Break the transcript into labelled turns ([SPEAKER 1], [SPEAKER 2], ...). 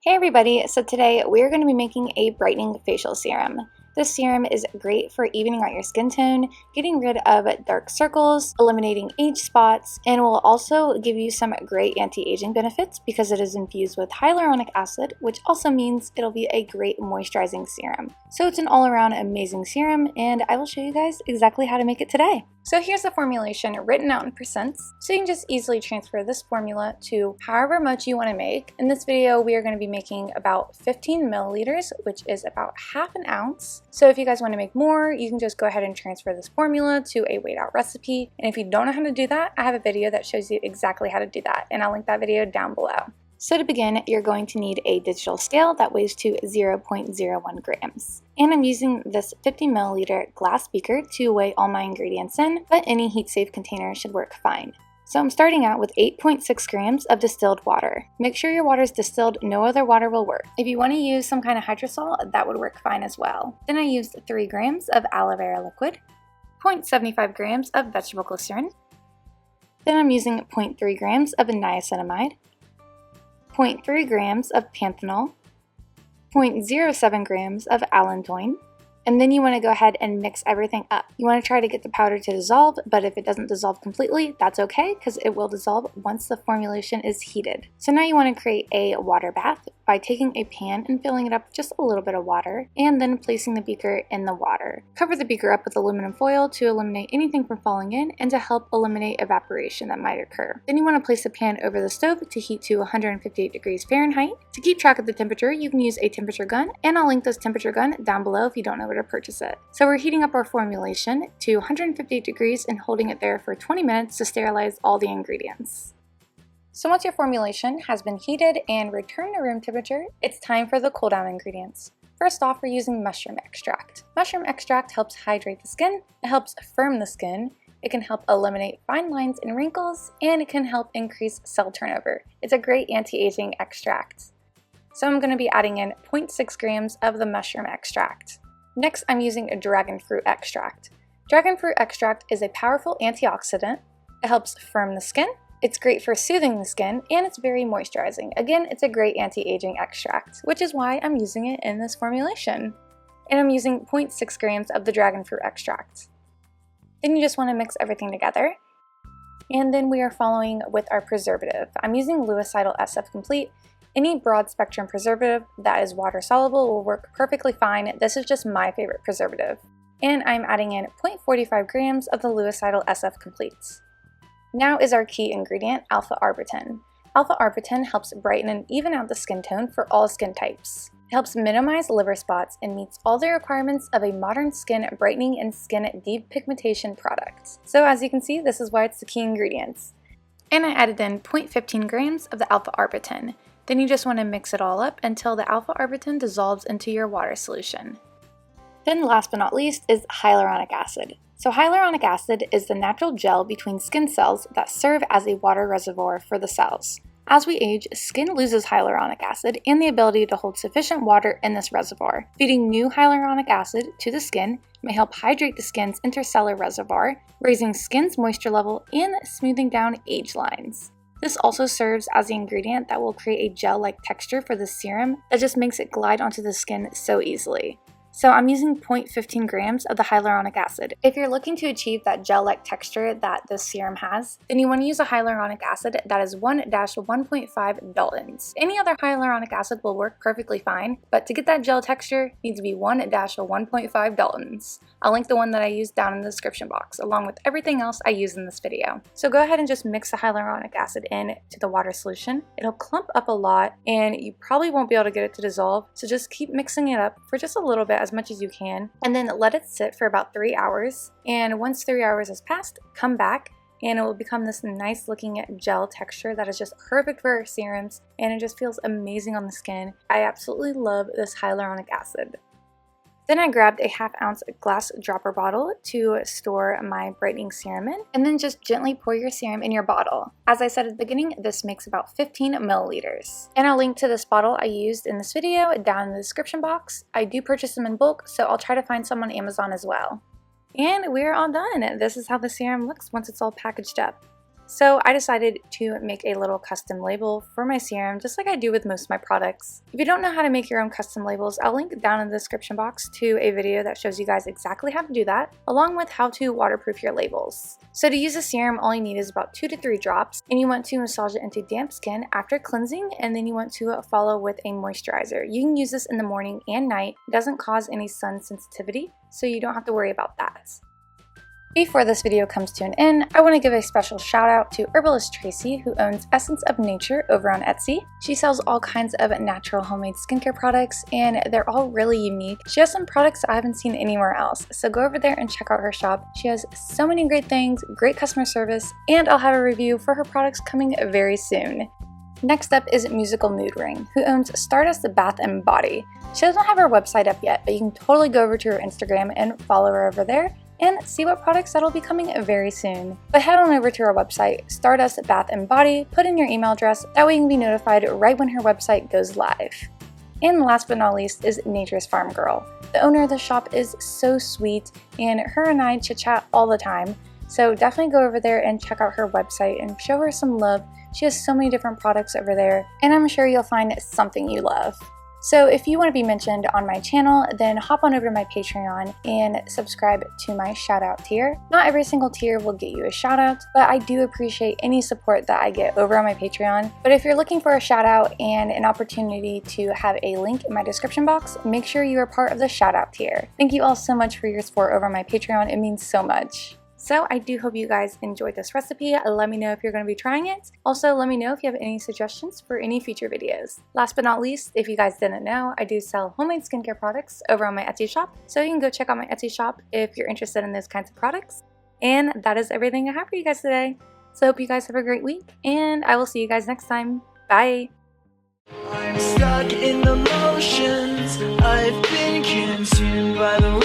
[SPEAKER 1] Hey everybody, so today we're going to be making a brightening facial serum. This serum is great for evening out your skin tone, getting rid of dark circles, eliminating age spots, and will also give you some great anti-aging benefits because it is infused with hyaluronic acid, which also means it'll be a great moisturizing serum. So it's an all-around amazing serum, and I will show you guys exactly how to make it today. So here's the formulation written out in percents, so you can just easily transfer this formula to however much you want to make. In this video, we are going to be making about 15 milliliters, which is about half an ounce. So if you guys want to make more, you can just go ahead and transfer this formula to a weighed out recipe. And if you don't know how to do that, I have a video that shows you exactly how to do that, and I'll link that video down below. So to begin, you're going to need a digital scale that weighs to 0.01 grams. And I'm using this 50 milliliter glass beaker to weigh all my ingredients in, but any heat-safe container should work fine. So I'm starting out with 8.6 grams of distilled water. Make sure your water is distilled, no other water will work. If you want to use some kind of hydrosol, that would work fine as well. Then I used 3 grams of aloe vera liquid, 0.75 grams of vegetable glycerin. Then I'm using 0.3 grams of niacinamide, 0.3 grams of panthenol, 0.07 grams of allantoin, and then you want to go ahead and mix everything up. You want to try to get the powder to dissolve, but if it doesn't dissolve completely, that's okay because it will dissolve once the formulation is heated. So now you want to create a water bath by taking a pan and filling it up with just a little bit of water, and then placing the beaker in the water. Cover the beaker up with aluminum foil to eliminate anything from falling in and to help eliminate evaporation that might occur. Then you want to place the pan over the stove to heat to 158 degrees Fahrenheit. To keep track of the temperature, you can use a temperature gun, and I'll link this temperature gun down below if you don't know where to purchase it. So we're heating up our formulation to 158 degrees and holding it there for 20 minutes to sterilize all the ingredients. So once your formulation has been heated and returned to room temperature, it's time for the cool down ingredients. First off, we're using mushroom extract. Mushroom extract helps hydrate the skin, it helps firm the skin, it can help eliminate fine lines and wrinkles, and it can help increase cell turnover. It's a great anti-aging extract. So I'm going to be adding in 0.6 grams of the mushroom extract. Next, I'm using a dragon fruit extract. Dragon fruit extract is a powerful antioxidant. It helps firm the skin. It's great for soothing the skin, and it's very moisturizing. Again, it's a great anti-aging extract, which is why I'm using it in this formulation. And I'm using 0.6 grams of the dragon fruit extract. Then you just want to mix everything together. And then we are following with our preservative. I'm using Luicidal SF Complete. Any broad spectrum preservative that is water soluble will work perfectly fine. This is just my favorite preservative. And I'm adding in 0.45 grams of the Luicidal SF Completes. Now is our key ingredient, Alpha-Arbutin. Alpha-Arbutin helps brighten and even out the skin tone for all skin types. It helps minimize liver spots and meets all the requirements of a modern skin brightening and skin depigmentation product. So as you can see, this is why it's the key ingredients. And I added in 0.15 grams of the Alpha-Arbutin. Then you just want to mix it all up until the Alpha-Arbutin dissolves into your water solution. Then last but not least is hyaluronic acid. So hyaluronic acid is the natural gel between skin cells that serve as a water reservoir for the cells. As we age, skin loses hyaluronic acid and the ability to hold sufficient water in this reservoir. Feeding new hyaluronic acid to the skin may help hydrate the skin's intercellular reservoir, raising skin's moisture level and smoothing down age lines. This also serves as the ingredient that will create a gel-like texture for the serum that just makes it glide onto the skin so easily. So I'm using 0.15 grams of the hyaluronic acid. If you're looking to achieve that gel-like texture that this serum has, then you want to use a hyaluronic acid that is 1-1.5 Daltons. Any other hyaluronic acid will work perfectly fine, but to get that gel texture, it needs to be 1-1.5 Daltons. I'll link the one that I used down in the description box, along with everything else I use in this video. So go ahead and just mix the hyaluronic acid in to the water solution. It'll clump up a lot, and you probably won't be able to get it to dissolve, so just keep mixing it up for just a little bit, as much as you can, and then let it sit for about 3 hours. And once 3 hours has passed, come back and it will become this nice looking gel texture that is just perfect for serums, and it just feels amazing on the skin. I absolutely love this hyaluronic acid. Then I grabbed a half-ounce glass dropper bottle to store my brightening serum in, and then just gently pour your serum in your bottle. As I said at the beginning, this makes about 15 milliliters. And I'll link to this bottle I used in this video down in the description box. I do purchase them in bulk, so I'll try to find some on Amazon as well. And we're all done. This is how the serum looks once it's all packaged up. So I decided to make a little custom label for my serum, just like I do with most of my products. If you don't know how to make your own custom labels, I'll link down in the description box to a video that shows you guys exactly how to do that, along with how to waterproof your labels. So to use a serum, all you need is about 2 to 3 drops, and you want to massage it into damp skin after cleansing, and then you want to follow with a moisturizer. You can use this in the morning and night. It doesn't cause any sun sensitivity, so you don't have to worry about that. Before this video comes to an end, I want to give a special shout out to herbalist Tracy, who owns Essence of Nature over on Etsy. She sells all kinds of natural homemade skincare products, and they're all really unique. She has some products I haven't seen anywhere else, so go over there and check out her shop. She has so many great things, great customer service, and I'll have a review for her products coming very soon. Next up is Musical Mood Ring, who owns Stardust Bath & Body. She doesn't have her website up yet, but you can totally go over to her Instagram and follow her over there and see what products that'll be coming very soon. But head on over to her website, Stardust Bath & Body, put in your email address, that way you can be notified right when her website goes live. And last but not least is Nature's Farm Girl. The owner of the shop is so sweet, and her and I chit chat all the time, so definitely go over there and check out her website and show her some love. She has so many different products over there, and I'm sure you'll find something you love. So if you want to be mentioned on my channel, then hop on over to my Patreon and subscribe to my shout out tier. Not every single tier will get you a shout out, but I do appreciate any support that I get over on my Patreon. But if you're looking for a shout out and an opportunity to have a link in my description box, make sure you are part of the shout out tier. Thank you all so much for your support over on my Patreon. It means so much. So I do hope you guys enjoyed this recipe. Let me know if you're going to be trying it. Also, let me know if you have any suggestions for any future videos. Last but not least, if you guys didn't know, I do sell homemade skincare products over on my Etsy shop. So you can go check out my Etsy shop if you're interested in those kinds of products. And that is everything I have for you guys today. So I hope you guys have a great week, and I will see you guys next time. Bye!
[SPEAKER 2] I'm stuck in the motions. I've been consumed by the